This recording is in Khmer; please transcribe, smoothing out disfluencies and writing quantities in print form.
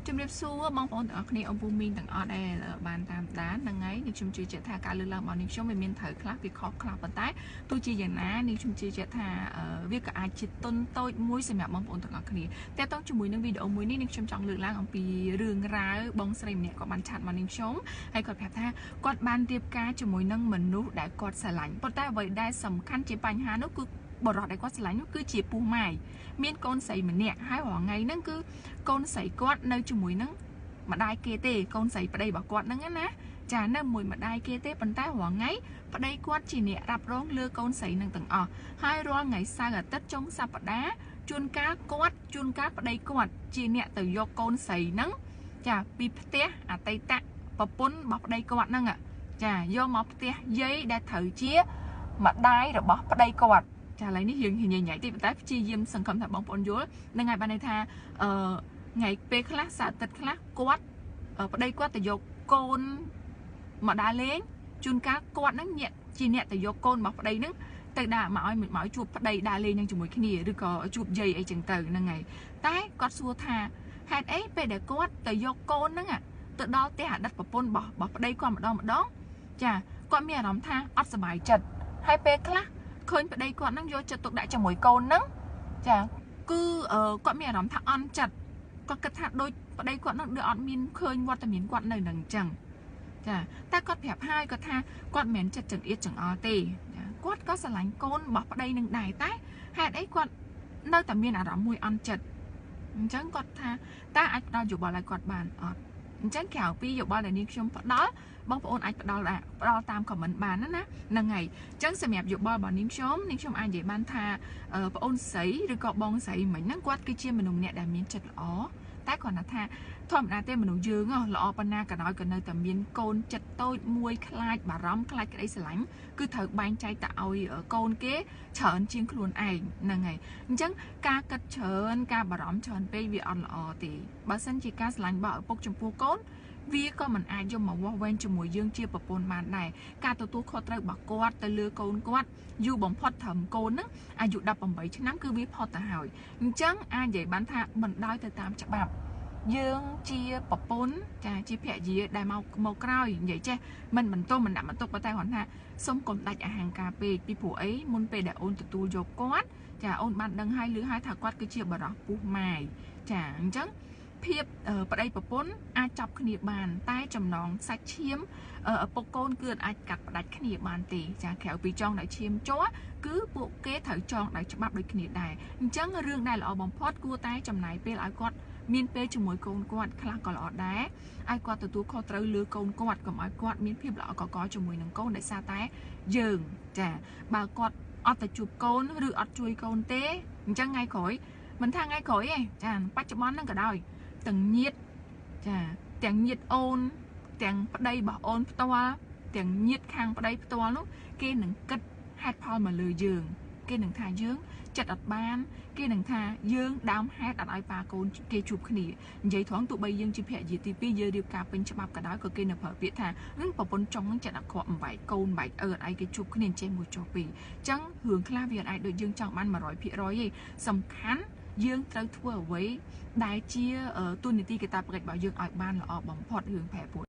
ជំរាបសួរបងប្អូនទាំងអស់គ្នាអំពូមីងទាំងអស់ដែលបានតាមដានហ្នឹងហើយនេះខ្ញុំជឿជាក់ថាការលើកឡើងរបស់នេះខ្ញុំវាមានត្រូវខ្លះវាខុសខ្លះប៉ុន្តែទោះជាយ៉ាងណានេះខ្ញុំជឿជាក់ថាវាក៏អាចជាទុនតូចមួយសម្រាប់បងប្អូនទាំងអស់គ្នាតែតោះជាមួយនឹងវីដេអូមួយនេះខ្ញុំចង់លើកឡើងអំពីរឿងរ៉ាវបងស្រីម្នាក់គាត់បានឆាតមកនឹងខ្ញុំហើយគាត់ប្រាប់ថាគាត់បានរៀបការជាមួយនឹងមនុស្សដែលគាត់ស្រឡាញ់ប៉ុន្តែអ្វីដែលសំខាន់ជាបញ្ហានោះគឺបរិបទដែលគាត់ស្រឡាញ់នោះគឺជាពូម៉ាយមានកូនស្រីម្នាក់ហើយរាល់ថ្ងៃហ្នឹងគឺកូនស្រីគាត់នៅជាមួយនឹងម្ដាយគេទេកូនស្រីប្តីរបស់គាត់ហ្នឹងណាចានៅមួយម្ដាយគេទេប៉ុន្តែរាល់ថ្ងៃប្តីគាត់ជាអ្នករ៉ាប់រងលើកូនស្រីនឹងទាំងអស់ហើយរាល់ថ្ងៃសៅរ៍អាទិត្យចុងសប្តាហ៍ជួនកាលប្តីគាត់ជាអ្នកទៅយកកូនស្រីហ្នឹងចាពីផ្ទះអតីតប្រពន្ធរបស់ប្តីគាត់ហ្នឹងចាយកមកផ្ទះយាយដែលត្រូវជាម្ដាយរបស់ប្តីគាត់ចាឥឡូវនេះយើងញញតិចប៉ុន្តែព្យាយាមសង្ឃឹមថាបងប្អូនយល់នឹងហើយបានន័យថាថ្ងៃពេលខ្លះសៅរ៍អាទិត្យខ្លះគាត់ប្តីគាត់ទៅយកកូនមកដើរលេងជួនកាលគាត់ហ្នឹងជាអ្នកទៅយកកូនរបស់ប្តីហ្នឹងទៅដាក់មកឲ្យជួបប្តីដើរលេងនឹងជាមួយគ្នាឬក៏ជួបយាយអីចឹងទៅហ្នឹងហើយតែគាត់សួរថាហេតុអីពេលដែលគាត់ទៅយកកូនហ្នឹងទៅដល់ផ្ទះអតីតប្រពន្ធរបស់ប្តីគាត់ម្ដងចាគាត់មានអារម្មណ៍ថាអត់សុបាយចិត្តហើយពេលខ្លះឃើញប្តីគាត់ហ្នឹងយកចិត្តទុកដាក់ជាមួយកូនហ្នឹងចាគឺគាត់មានអារម្មណ៍ថាអន់ចិត្តគាត់គិតថាដូចប្តីគាត់ហ្នឹងដូចអត់មានឃើញវត្តមានគាត់នៅនឹងអញ្ចឹងចាតែគាត់ប្រាប់ហើយគាត់ថាគាត់មិនមែនចិត្តចង្អៀតចង្អល់ទេចាគាត់ក៏ស្រឡាញ់កូនរបស់ប្តីនឹងដែរតែហេតុអីគាត់នៅតែមានអារម្មណ៍មួយអន់ចិត្តអញ្ចឹងគាត់ថាតើអាចផ្ដល់យោបល់ឲ្យគាត់បានអត់អញ្ចឹងក្រៅពីយោបល់ដែលនាងខ្ញុំផ្ដល់បងប្អូនអាចផ្ដល់តាមខមមិនបានណាហ្នឹងហើយអញ្ចឹងសម្រាប់យោបល់របស់នាងខ្ញុំអាចនិយាយបានថាប្អូនស្រីឬក៏បងស្រីមិញហ្នឹងគាត់គឺជាមនុស្សម្នាក់ដែលមានចិត្តល្អតែគ្រាន់តែថាធម្មតាទេមនុស្សយើងល្អប៉ុណ្ណាក៏ដោយក៏នៅតែមានកូនចិត្តតូចមួយខ្លាចបារម្ភខ្លាចក្តីស្រឡាញ់គឺត្រូវបែងចែកទៅឲ្យកូនគេច្រើនជាងខ្លួនឯងហ្នឹងហើយអញ្ចឹងការកាត់ច្រើនការបារម្ភច្រើនពេកវាអត់ល្អទេបើសិនជាការស្រឡាញ់របស់ឪពុកចំពោះកូនវាក៏មិនអាចយកមកវាស់វែងជាមួយយើងជាប្រពន្ធបានដែរការទទួលខុសត្រូវរបស់គាត់ទៅលើកូនគាត់យូរបំផុតត្រឹមកូនហ្នឹងអាយុ18ឆ្នាំគឺវាផុតទៅហើយអញ្ចឹងអាចនិយាយបានថាមិនដោយទៅតាមច្បាប់យើងជាប្រពន្ធចាជាភរិយាដែលមកក្រោយនិយាយចេះមិនបន្ទោសមិនដាក់បន្ទុកប៉ុន្តែគាត់ថាសុំកុំដាច់អហង្ការពេកពីព្រោះអីមុនពេលដែលអូនទទួលយកគាត់ចាអូនបានដឹងហើយឮហើយថាគាត់គឺជាបរិសុទ្ធពុះម៉ាយចាអញ្ចឹងភាពប្តីប្រពន្ធអាចចាប់គ្នាបានតែចំណងសាច់ឈាមឪពុកកូនគឺអាចកាត់ផ្ដាច់គ្នាបានទេចាក្រៅពីចងដោយឈាមជ័រគឺពួកគេត្រូវចងដោយច្បាប់ដូចគ្នាដែរអញ្ចឹងរឿងដែលល្អបំផុតគួរតែចំណាយពេលឲ្យគាត់មានពេលជាមួយកូនគាត់ខ្លះក៏ល្អដែរឲ្យគាត់ទទួលខុសត្រូវលើកូនគាត់កុំឲ្យគាត់មានភាពល្អកកជាមួយនឹងកូនដោយសារតែយើងចាបើគាត់អត់ទៅជួបកូនឬអត់ជួយកូនទេអញ្ចឹងថ្ងៃក្រោយមិនថាថ្ងៃក្រោយទេចាបច្ចុប្បន្នហ្នឹងក៏ដោយទាំងញាតិចាទាំងញាតិអូនទាំងប្តីរបស់អូនផ្ទាល់ទាំងញាតិខាងប្តីផ្ទាល់នោះគេនឹងគិតហេតុផលមកលើយើងគេនឹងថាយើងចិត្តអត់បានគេនឹងថាយើងដើមហេតុអត់ឲ្យប៉ាកូនគេជួបគ្នានិយាយត្រង់ទោះបីយើងជាភរិយាទី2យើងរៀបការពេញច្បាប់ក៏ដោយក៏គេនៅប្រើពាក្យថាប្រពន្ធចុងនឹងចិត្តអត់ខកអំបែកកូនបែកអត់ឲ្យគេជួបគ្នាចេះមួយចុះពីរអញ្ចឹងរឿងខ្លះវាអាចដូចយើងចង់បាន 100% ទេសំខាន់យើងត្រូវធ្វើអ្វីដែលជាទូនីតិកាតព្វកិច្ចរបស់យើងឲ្យបានល្អបំផុតរឿងប្រែប្រួល